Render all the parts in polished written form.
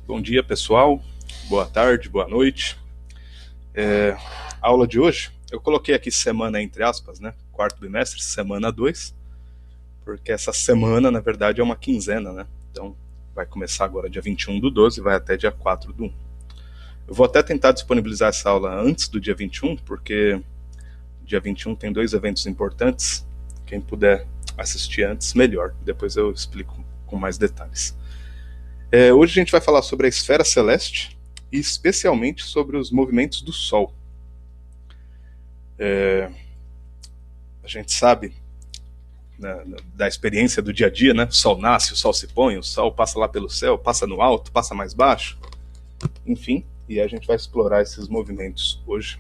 Bom dia, pessoal. Boa tarde, boa noite. A aula de hoje, eu coloquei aqui semana entre aspas, né? Quarto bimestre, semana 2, porque essa semana, na verdade, é uma quinzena, né? Então, vai começar agora dia 21/12 e vai até dia 4/1. Eu vou até tentar disponibilizar essa aula antes do dia 21, porque dia 21 tem 2 eventos importantes. Quem puder assistir antes, melhor. Depois eu explico com mais detalhes. Hoje a gente vai falar sobre a esfera celeste e especialmente sobre os movimentos do Sol. A gente sabe da experiência do dia a dia, né? O Sol nasce, o Sol se põe, o Sol passa lá pelo céu, passa no alto, passa mais baixo, enfim, e a gente vai explorar esses movimentos hoje.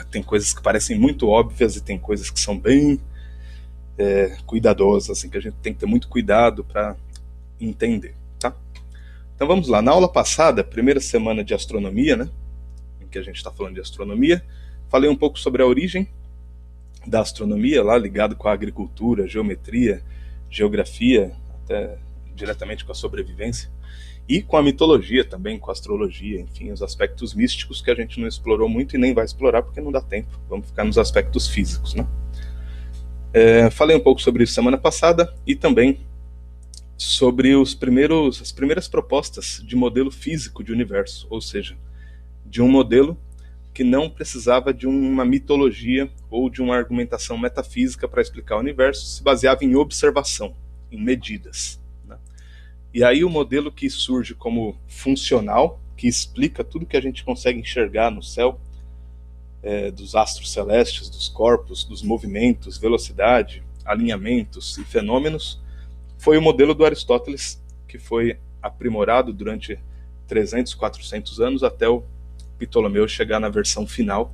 Tem coisas que parecem muito óbvias e tem coisas que são bem cuidadosas, assim, que a gente tem que ter muito cuidado para entender, tá? Então vamos lá. Na aula passada, primeira semana de astronomia, né, em que a gente está falando de astronomia, falei um pouco sobre a origem da astronomia, lá ligado com a agricultura, geometria, geografia, até diretamente com a sobrevivência, e com a mitologia também, com a astrologia, enfim, os aspectos místicos que a gente não explorou muito e nem vai explorar porque não dá tempo. Vamos ficar nos aspectos físicos, né? Falei um pouco sobre isso semana passada e também sobre as primeiras propostas de modelo físico de universo, ou seja, de um modelo que não precisava de uma mitologia ou de uma argumentação metafísica para explicar o universo, se baseava em observação, em medidas, né? E aí o modelo que surge como funcional, que explica tudo que a gente consegue enxergar no céu, dos astros celestes, dos corpos, dos movimentos, velocidade, alinhamentos e fenômenos, foi o modelo do Aristóteles, que foi aprimorado durante 300, 400 anos até o Ptolomeu chegar na versão final,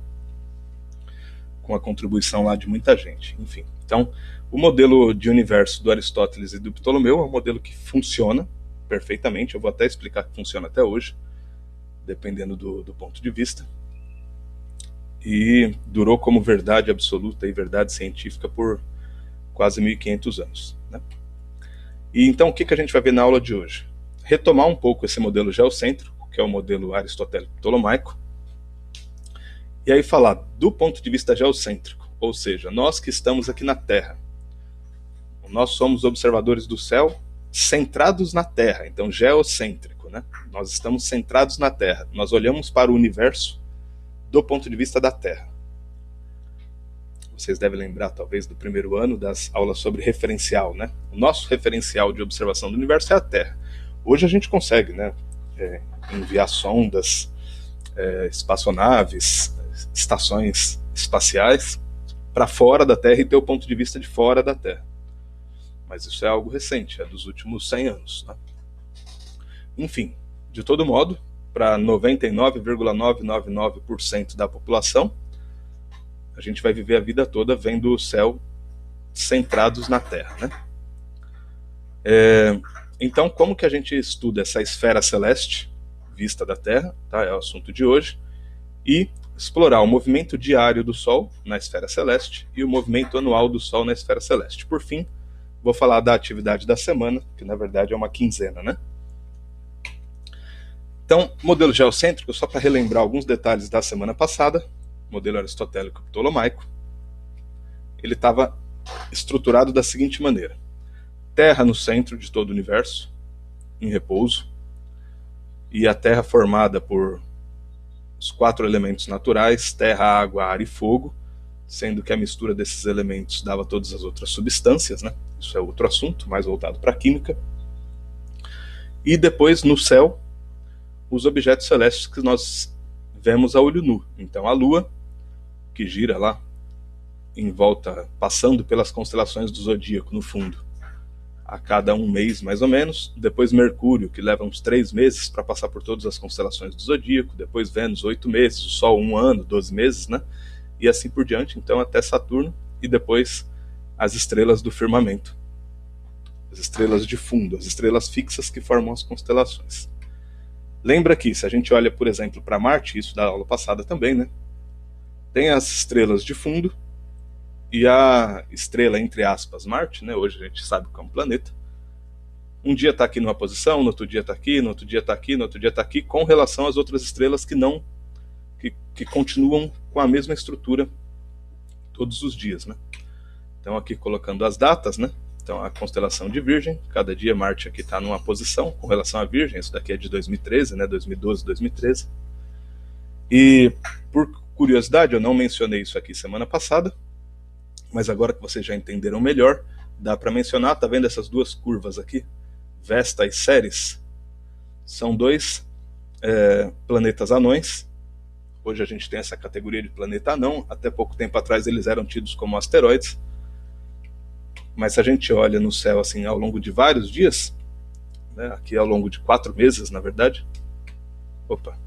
com a contribuição lá de muita gente. Enfim, então, o modelo de universo do Aristóteles e do Ptolomeu é um modelo que funciona perfeitamente. Eu vou até explicar que funciona até hoje, dependendo do ponto de vista. E durou como verdade absoluta e verdade científica por quase 1500 anos, né? E então, o que a gente vai ver na aula de hoje? Retomar um pouco esse modelo geocêntrico, que é o modelo aristotélico-ptolomaico, e aí falar do ponto de vista geocêntrico, ou seja, nós que estamos aqui na Terra. Nós somos observadores do céu centrados na Terra, então geocêntrico, né? Nós estamos centrados na Terra, nós olhamos para o universo do ponto de vista da Terra. Vocês devem lembrar, talvez, do primeiro ano das aulas sobre referencial, né? O nosso referencial de observação do universo é a Terra. Hoje a gente consegue, né, enviar sondas, espaçonaves, estações espaciais para fora da Terra e ter o ponto de vista de fora da Terra. Mas isso é algo recente, é dos últimos 100 anos, né? Enfim, de todo modo, para 99,999% da população, a gente vai viver a vida toda vendo o céu centrados na Terra, né? Então, como que a gente estuda essa esfera celeste vista da Terra, tá? É o assunto de hoje. E explorar o movimento diário do Sol na esfera celeste e o movimento anual do Sol na esfera celeste. Por fim, vou falar da atividade da semana, que na verdade é uma quinzena, né? Então, modelo geocêntrico, só para relembrar alguns detalhes da semana passada, modelo aristotélico-ptolomaico, ele estava estruturado da seguinte maneira: Terra no centro de todo o universo, em repouso, e a Terra formada por os 4 elementos naturais, terra, água, ar e fogo, sendo que a mistura desses elementos dava todas as outras substâncias, né? Isso é outro assunto, mais voltado para a química. E depois, no céu, os objetos celestes que nós vemos a olho nu. Então, a Lua, que gira lá em volta, passando pelas constelações do zodíaco, no fundo, a cada um mês, mais ou menos. Depois Mercúrio, que leva uns 3 meses para passar por todas as constelações do zodíaco. Depois Vênus, 8 meses. O Sol, 1 ano, 12 meses, né? E assim por diante, então, até Saturno. E depois as estrelas do firmamento, as estrelas de fundo, as estrelas fixas que formam as constelações. Lembra que, se a gente olha, por exemplo, para Marte, isso da aula passada também, né? Tem as estrelas de fundo e a estrela, entre aspas, Marte, né? Hoje a gente sabe que é um planeta. Um dia está aqui numa posição, no outro dia está aqui, no outro dia está aqui, no outro dia está aqui, com relação às outras estrelas que continuam com a mesma estrutura todos os dias, né? Então aqui colocando as datas, né? Então a constelação de Virgem, cada dia Marte aqui está numa posição com relação à Virgem, isso daqui é de 2013, né? 2012, 2013. E por curiosidade, eu não mencionei isso aqui semana passada, mas agora que vocês já entenderam melhor, dá para mencionar, tá vendo essas duas curvas aqui? Vesta e Ceres são dois planetas anões. Hoje a gente tem essa categoria de planeta anão, até pouco tempo atrás eles eram tidos como asteroides. Mas se a gente olha no céu assim ao longo de vários dias, né, aqui ao longo de 4 meses, na verdade. Opa,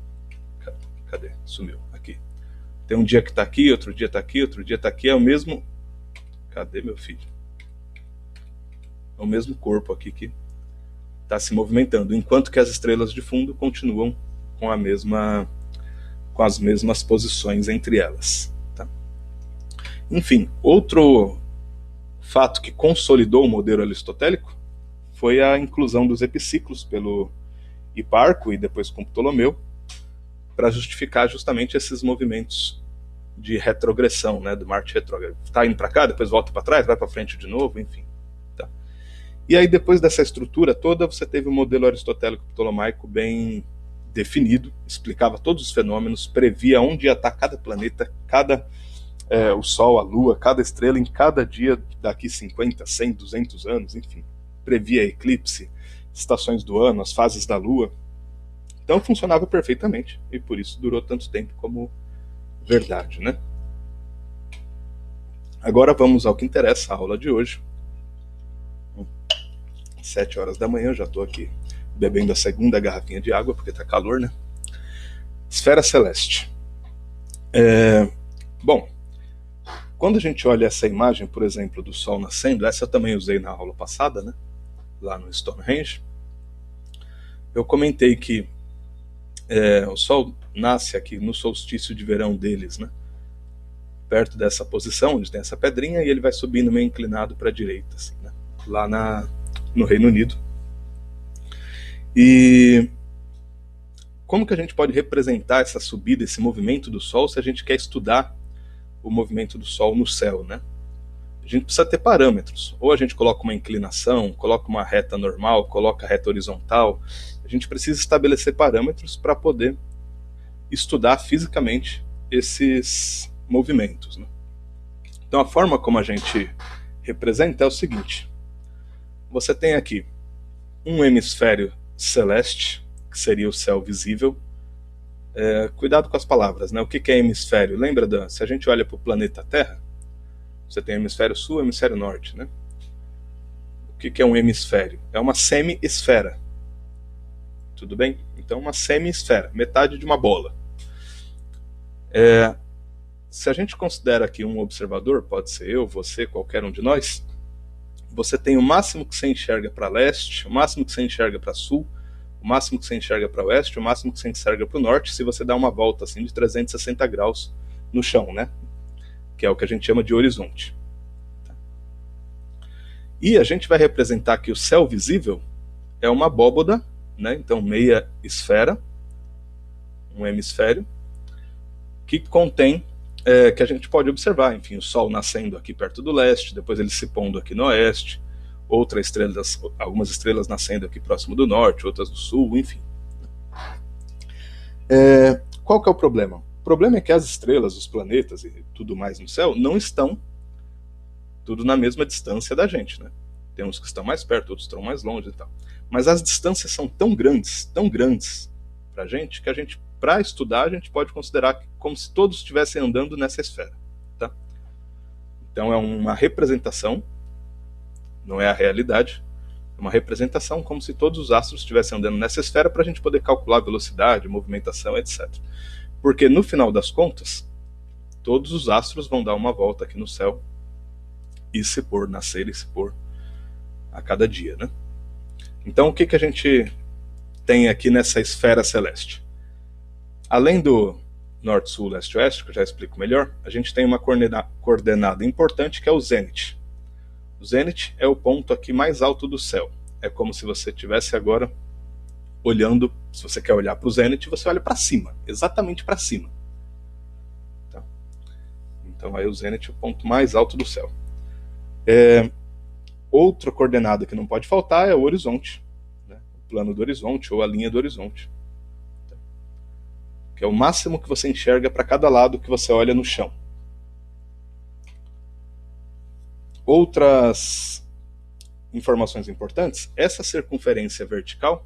cadê? Sumiu. Aqui. Tem um dia que está aqui, outro dia está aqui, outro dia está aqui, é o mesmo... Cadê meu filho? É o mesmo corpo aqui que está se movimentando, enquanto que as estrelas de fundo continuam com as mesmas posições entre elas. Tá? Enfim, outro fato que consolidou o modelo aristotélico foi a inclusão dos epiciclos pelo Hiparco e depois com Ptolomeu, para justificar justamente esses movimentos de retrogressão, né, do Marte retrógrado. Está indo para cá, depois volta para trás, vai para frente de novo, enfim. Tá? E aí, depois dessa estrutura toda, você teve um modelo aristotélico ptolomaico bem definido, explicava todos os fenômenos, previa onde ia estar cada planeta, o Sol, a Lua, cada estrela em cada dia daqui 50, 100, 200 anos, enfim. Previa eclipse, estações do ano, as fases da Lua. Então funcionava perfeitamente, e por isso durou tanto tempo como verdade, né? Agora vamos ao que interessa, a aula de hoje. 7 horas da manhã, já estou aqui bebendo a segunda garrafinha de água, porque está calor, né? Esfera celeste. Bom, quando a gente olha essa imagem, por exemplo, do Sol nascendo, essa eu também usei na aula passada, né? Lá no Stonehenge, eu comentei que o Sol nasce aqui no solstício de verão deles, né? Perto dessa posição, onde tem essa pedrinha, e ele vai subindo meio inclinado para a direita, assim, né? Lá no Reino Unido. E como que a gente pode representar essa subida, esse movimento do Sol, se a gente quer estudar o movimento do Sol no céu, né? A gente precisa ter parâmetros. Ou a gente coloca uma inclinação, coloca uma reta normal, coloca a reta horizontal. A gente precisa estabelecer parâmetros para poder estudar fisicamente esses movimentos, né? Então a forma como a gente representa é o seguinte. Você tem aqui um hemisfério celeste, que seria o céu visível. Cuidado com as palavras, né? O que é hemisfério? Lembra se a gente olha para o planeta Terra, você tem o hemisfério sul e o hemisfério norte, né? O que é um hemisfério? É uma semi-esfera. Tudo bem? Então uma semi-esfera, metade de uma bola. Se a gente considera aqui um observador, pode ser eu, você, qualquer um de nós, você tem o máximo que você enxerga para leste, o máximo que você enxerga para sul, o máximo que você enxerga para oeste, o máximo que você enxerga para o norte, se você dá uma volta assim de 360 graus no chão, né? Que é o que a gente chama de horizonte. E a gente vai representar que o céu visível é uma abóboda, né? Então meia esfera, um hemisfério, que contém, que a gente pode observar, enfim, o Sol nascendo aqui perto do leste, depois ele se pondo aqui no oeste, algumas estrelas nascendo aqui próximo do norte, outras do sul, enfim. Qual que é o problema? O problema é que as estrelas, os planetas e tudo mais no céu não estão tudo na mesma distância da gente, né? Tem uns que estão mais perto, outros estão mais longe e tal. Mas as distâncias são tão grandes para a gente, que para estudar, a gente pode considerar como se todos estivessem andando nessa esfera. Tá? Então é uma representação, não é a realidade, é uma representação como se todos os astros estivessem andando nessa esfera para a gente poder calcular velocidade, movimentação, etc. Porque no final das contas, todos os astros vão dar uma volta aqui no céu e se pôr, nascer e se pôr a cada dia, né? Então o que a gente tem aqui nessa esfera celeste? Além do norte, sul, leste, oeste, que eu já explico melhor, a gente tem uma coordenada importante que é o zênite. O zênite é o ponto aqui mais alto do céu. é como se você estivesse agora olhando, se você quer olhar para o zênite, você olha para cima, exatamente para cima. Tá? Então aí o zênite é o ponto mais alto do céu. Outra coordenada que não pode faltar é o horizonte, né? O plano do horizonte ou a linha do horizonte, tá? Que é o máximo que você enxerga para cada lado que você olha no chão. Outras informações importantes, essa circunferência vertical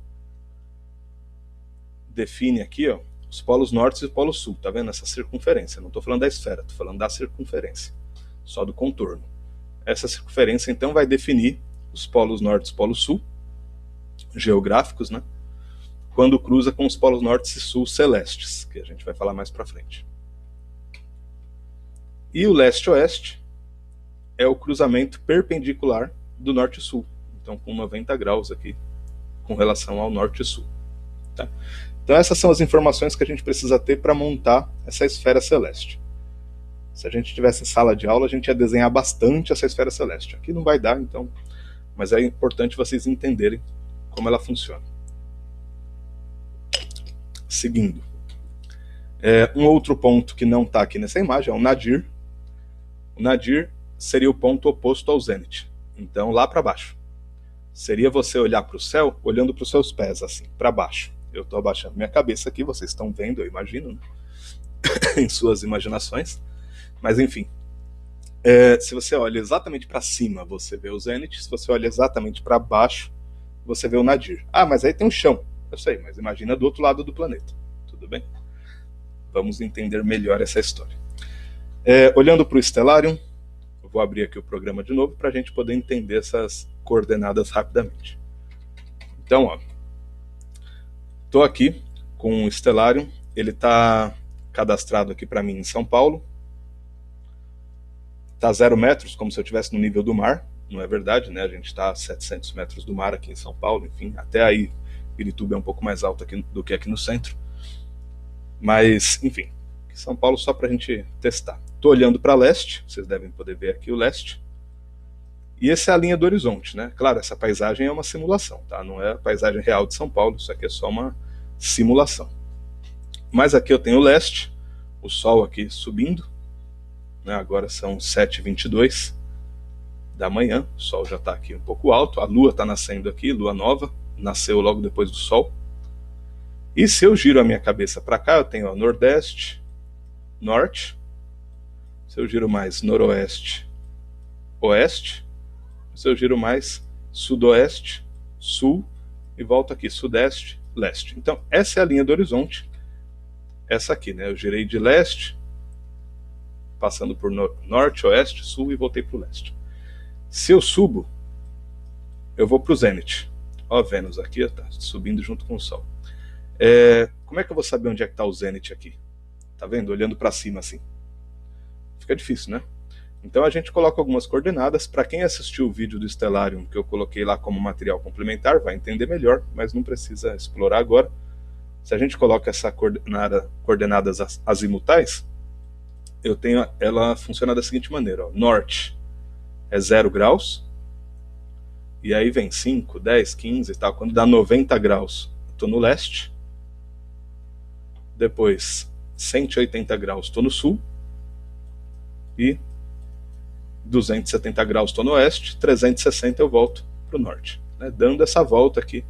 define aqui, ó, os polos norte e o polo sul, tá vendo? Essa circunferência, não estou falando da esfera, estou falando da circunferência, só do contorno. Essa circunferência, então, vai definir os polos norte e polos sul, geográficos, né? Quando cruza com os polos norte e sul celestes, que a gente vai falar mais para frente. E o leste-oeste é o cruzamento perpendicular do norte e sul, então com 90 graus aqui, com relação ao norte e sul. Tá? Então essas são as informações que a gente precisa ter para montar essa esfera celeste. Se a gente tivesse sala de aula, a gente ia desenhar bastante essa esfera celeste. Aqui não vai dar, então, mas é importante vocês entenderem como ela funciona. Seguindo. Um outro ponto que não está aqui nessa imagem é o nadir. O nadir seria o ponto oposto ao zênite. Então, lá para baixo. Seria você olhar para o céu, olhando para os seus pés, assim, para baixo. Eu estou abaixando minha cabeça aqui, vocês estão vendo, eu imagino, né? Em suas imaginações. Mas, enfim. Se você olha exatamente para cima, você vê o zênite. Se você olha exatamente para baixo, você vê o nadir. Ah, mas aí tem um chão. Eu sei, mas imagina do outro lado do planeta. Tudo bem? Vamos entender melhor essa história. Olhando para o Stellarium, eu vou abrir aqui o programa de novo para a gente poder entender essas coordenadas rapidamente. Então, ó, estou aqui com o Stellarium, ele está cadastrado aqui para mim em São Paulo. Está 0 metros, como se eu estivesse no nível do mar. Não é verdade, né? A gente está a 700 metros do mar aqui em São Paulo, enfim, até aí Pirituba é um pouco mais alto aqui do que aqui no centro. Mas, enfim, São Paulo só para a gente testar. Estou olhando para leste, vocês devem poder ver aqui o leste. E essa é a linha do horizonte, né? Claro, essa paisagem é uma simulação, tá? Não é a paisagem real de São Paulo, isso aqui é só uma simulação. Mas aqui eu tenho o leste, o sol aqui subindo, né? Agora são 7h22 da manhã, o sol já está aqui um pouco alto, a lua está nascendo aqui, lua nova, nasceu logo depois do sol. E se eu giro a minha cabeça para cá, eu tenho nordeste, norte. Se eu giro mais noroeste, oeste. Se eu giro mais sudoeste, sul. E volto aqui, sudeste, leste. Então, essa é a linha do horizonte. Essa aqui, né? Eu girei de leste, passando por norte, oeste, sul e voltei para o leste. Se eu subo, eu vou para o zênite. Ó, Vênus aqui, tá subindo junto com o Sol. Como é que eu vou saber onde é que está o zênite aqui? Tá vendo? Olhando para cima assim. Fica difícil, né? Então a gente coloca algumas coordenadas. Para quem assistiu o vídeo do Stellarium, que eu coloquei lá como material complementar, vai entender melhor, mas não precisa explorar agora. Se a gente coloca essa coordenadas azimutais, ela funciona da seguinte maneira. Ó. Norte é 0 graus, e aí vem 5, 10, 15 e tal. Quando dá 90 graus, eu estou no leste. Depois, 180 graus, estou no sul. E 270 graus, estou no oeste. 360 eu volto para o norte. Né? Dando essa volta aqui,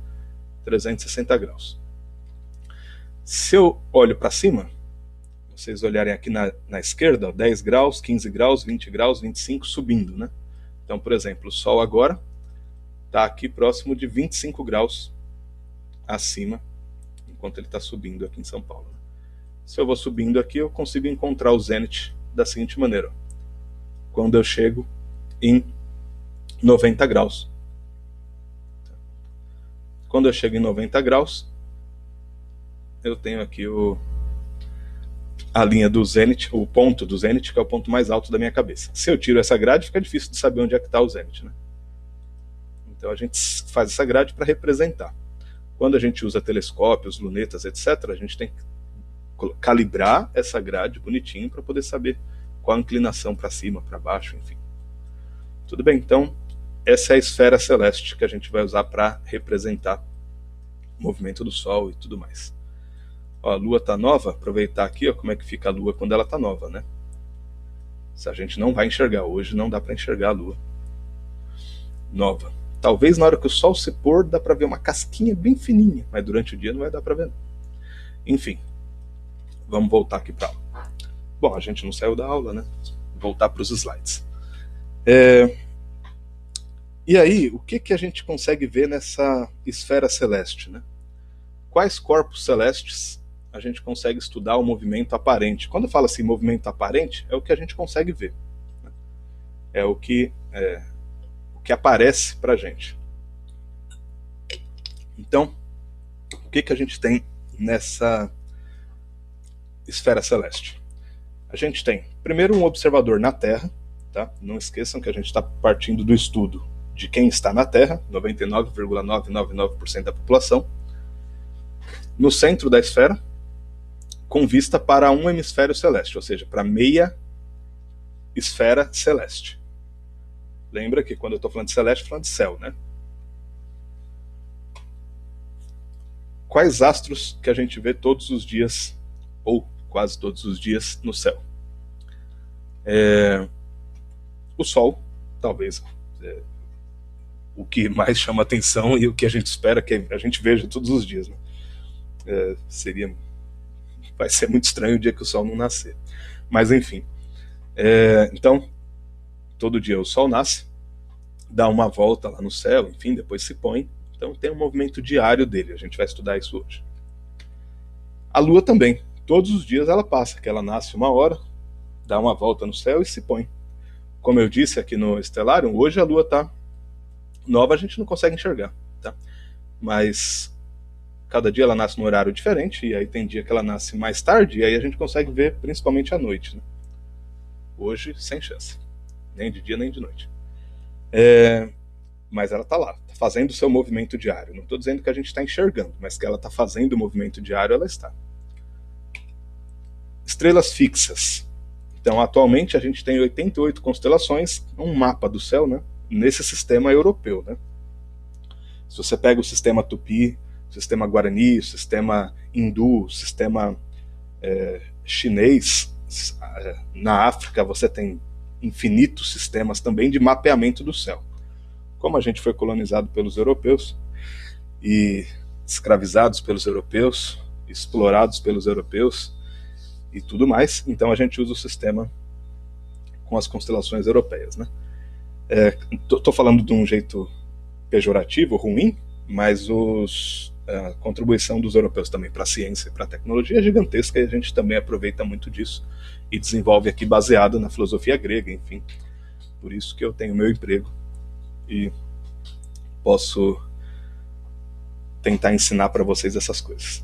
360 graus. Se eu olho para cima, vocês olharem aqui na esquerda, ó, 10 graus, 15 graus, 20 graus, 25, subindo. Né? Então, por exemplo, o Sol agora está aqui próximo de 25 graus acima, enquanto ele está subindo aqui em São Paulo. Se eu vou subindo aqui, eu consigo encontrar o zênite da seguinte maneira. Quando eu chego em 90 graus. Quando eu chego em 90 graus, eu tenho aqui a linha do zênite, o ponto do zênite, que é o ponto mais alto da minha cabeça. Se eu tiro essa grade, fica difícil de saber onde é que está o zênite, né? Então a gente faz essa grade para representar. Quando a gente usa telescópios, lunetas, etc., a gente tem que calibrar essa grade bonitinho para poder saber qual a inclinação para cima, para baixo, enfim. Tudo bem, então essa é a esfera celeste que a gente vai usar para representar o movimento do Sol e tudo mais. Ó, a Lua está nova, aproveitar aqui, ó, como é que fica a Lua quando ela está nova, né? Se a gente não vai enxergar hoje, não dá para enxergar a Lua nova. Talvez na hora que o Sol se pôr dá para ver uma casquinha bem fininha, mas durante o dia não vai dar para ver. Enfim, vamos voltar aqui para a aula. Bom, a gente não saiu da aula, né? Voltar para os slides. E aí, o que a gente consegue ver nessa esfera celeste, né? Quais corpos celestes a gente consegue estudar o movimento aparente? Quando fala assim movimento aparente, é o que a gente consegue ver. Né? É o que aparece para a gente. Então, o que a gente tem nessa esfera celeste? A gente tem, primeiro, um observador na Terra. Tá? Não esqueçam que a gente está partindo do estudo de quem está na Terra, 99,999% da população, no centro da esfera, com vista para um hemisfério celeste, ou seja, para meia esfera celeste. Lembra que quando eu estou falando de celeste, estou falando de céu, né? Quais astros que a gente vê todos os dias, ou quase todos os dias, no céu? O Sol, talvez o que mais chama atenção e o que a gente espera que a gente veja todos os dias, né? Vai ser muito estranho o dia que o Sol não nascer. Mas enfim, então todo dia o Sol nasce, dá uma volta lá no céu, enfim, depois se põe. Então tem um movimento diário dele, a gente vai estudar isso hoje. A Lua também, todos os dias ela passa, que ela nasce uma hora, dá uma volta no céu e se põe. Como eu disse aqui no Stellarium, hoje a Lua está nova, a gente não consegue enxergar, tá? Mas cada dia ela nasce num horário diferente, e aí tem dia que ela nasce mais tarde, e aí a gente consegue ver principalmente à noite, né? Hoje, sem chance. Nem de dia, nem de noite. Mas ela está lá, está fazendo o seu movimento diário. Não estou dizendo que a gente está enxergando, mas que ela está fazendo o movimento diário, ela está. Estrelas fixas. Então, atualmente, a gente tem 88 constelações, um mapa do céu, né? Nesse sistema europeu, né? Se você pega o sistema Tupi, o sistema Guarani, o sistema Hindu, o sistema chinês, na África você tem infinitos sistemas também de mapeamento do céu. Como a gente foi colonizado pelos europeus e escravizados pelos europeus, explorados pelos europeus e tudo mais, então a gente usa o sistema com as constelações europeias, né? Estou falando de um jeito pejorativo, ruim, mas a contribuição dos europeus também para a ciência e para a tecnologia é gigantesca, e a gente também aproveita muito disso e desenvolve aqui baseado na filosofia grega, enfim. Por isso que eu tenho meu emprego e posso tentar ensinar para vocês essas coisas.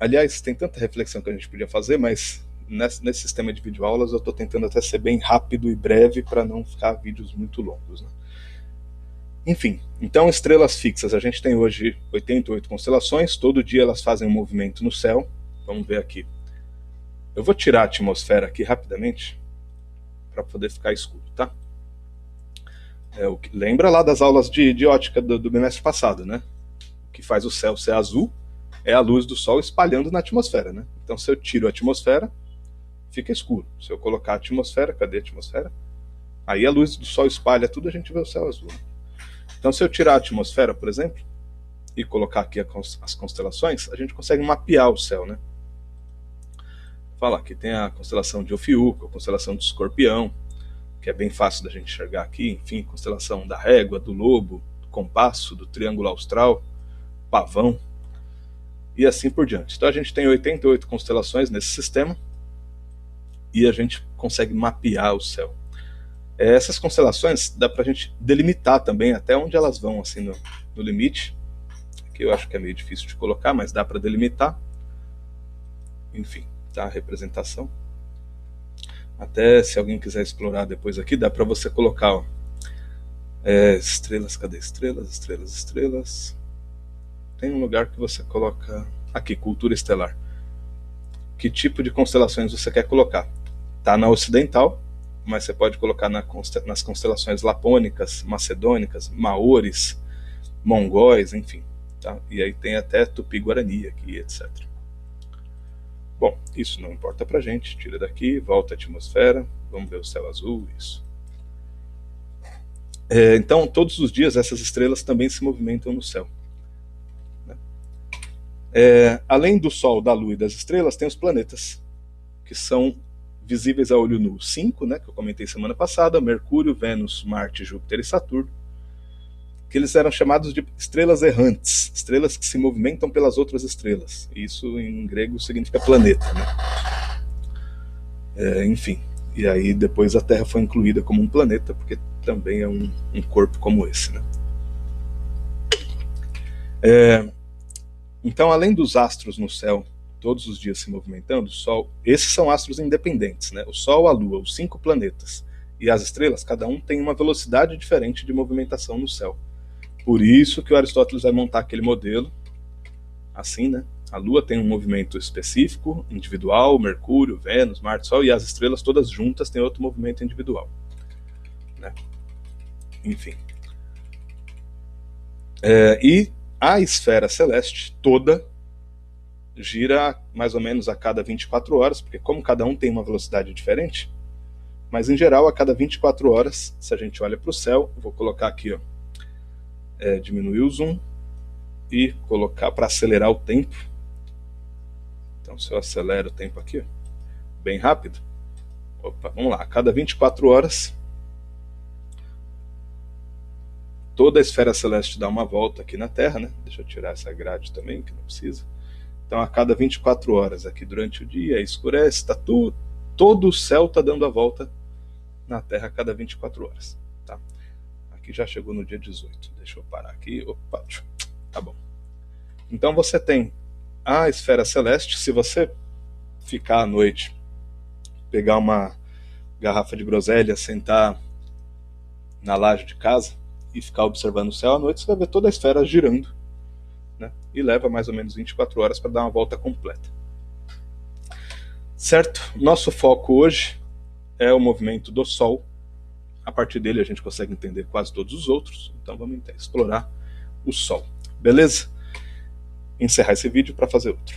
Aliás, tem tanta reflexão que a gente podia fazer, mas nesse sistema de videoaulas eu estou tentando até ser bem rápido e breve para não ficar vídeos muito longos, né? Enfim, então estrelas fixas, a gente tem hoje 88 constelações, todo dia elas fazem um movimento no céu. Vamos ver aqui. Eu vou tirar a atmosfera aqui rapidamente para poder ficar escuro, tá? Lembra lá das aulas de ótica do bimestre passado, né? O que faz o céu ser azul é a luz do Sol espalhando na atmosfera, né? Então se eu tiro a atmosfera, fica escuro. Se eu colocar a atmosfera, cadê a atmosfera? Aí a luz do Sol espalha tudo, a gente vê o céu azul. Então se eu tirar a atmosfera, por exemplo, e colocar aqui as constelações, a gente consegue mapear o céu, né? Fala que tem a constelação de Ofiuco, a constelação de Escorpião, que é bem fácil da gente enxergar aqui, enfim, constelação da Régua, do Lobo, do Compasso, do Triângulo Austral, Pavão, e assim por diante. Então a gente tem 88 constelações nesse sistema, e a gente consegue mapear o céu. Essas constelações dá pra gente delimitar também até onde elas vão, assim, no limite, que eu acho que é meio difícil de colocar, mas dá para delimitar. Enfim, tá a representação. Até se alguém quiser explorar depois aqui, dá para você colocar, ó, estrelas, cadê estrelas, estrelas, estrelas. Tem um lugar que você coloca aqui, cultura estelar. Que tipo de constelações você quer colocar? Tá na ocidental, mas você pode colocar nas constelações lapônicas, macedônicas, maores, mongóis, enfim. Tá? E aí tem até tupi-guarani aqui, etc. Bom, isso não importa pra gente, tira daqui, volta à atmosfera, vamos ver o céu azul, isso. Então, todos os dias essas estrelas também se movimentam no céu. Né? Além do Sol, da Lua e das estrelas, tem os planetas, que são visíveis a olho nu. 5, né, que eu comentei semana passada, Mercúrio, Vênus, Marte, Júpiter e Saturno, que eles eram chamados de estrelas errantes, estrelas que se movimentam pelas outras estrelas. Isso em grego significa planeta. Né? Enfim, e aí depois a Terra foi incluída como um planeta, porque também é um corpo como esse. Né? Então, além dos astros no céu todos os dias se movimentando, o Sol, esses são astros independentes, né? O Sol, a Lua, os 5 planetas e as estrelas, cada um tem uma velocidade diferente de movimentação no céu. Por isso que o Aristóteles vai montar aquele modelo assim, né? A Lua tem um movimento específico, individual, Mercúrio, Vênus, Marte, Sol, e as estrelas todas juntas têm outro movimento individual. Né? Enfim. E a esfera celeste toda gira mais ou menos a cada 24 horas, porque como cada um tem uma velocidade diferente, mas em geral a cada 24 horas, se a gente olha para o céu, vou colocar aqui, ó, diminuir o zoom e colocar para acelerar o tempo. Então se eu acelero o tempo aqui, ó, bem rápido, opa, vamos lá, a cada 24 horas toda a esfera celeste dá uma volta aqui na Terra, né? Deixa eu tirar essa grade também, que não precisa. Então, a cada 24 horas, aqui durante o dia, escurece, tá todo o céu está dando a volta na Terra a cada 24 horas. Tá? Aqui já chegou no dia 18. Deixa eu parar aqui. Opa, tá bom. Então, você tem a esfera celeste. Se você ficar à noite, pegar uma garrafa de groselha, sentar na laje de casa e ficar observando o céu à noite, você vai ver toda a esfera girando. Né? E leva mais ou menos 24 horas para dar uma volta completa. Certo? Nosso foco hoje é o movimento do Sol. A partir dele a gente consegue entender quase todos os outros. Então vamos explorar o Sol. Beleza? Encerrar esse vídeo para fazer outro.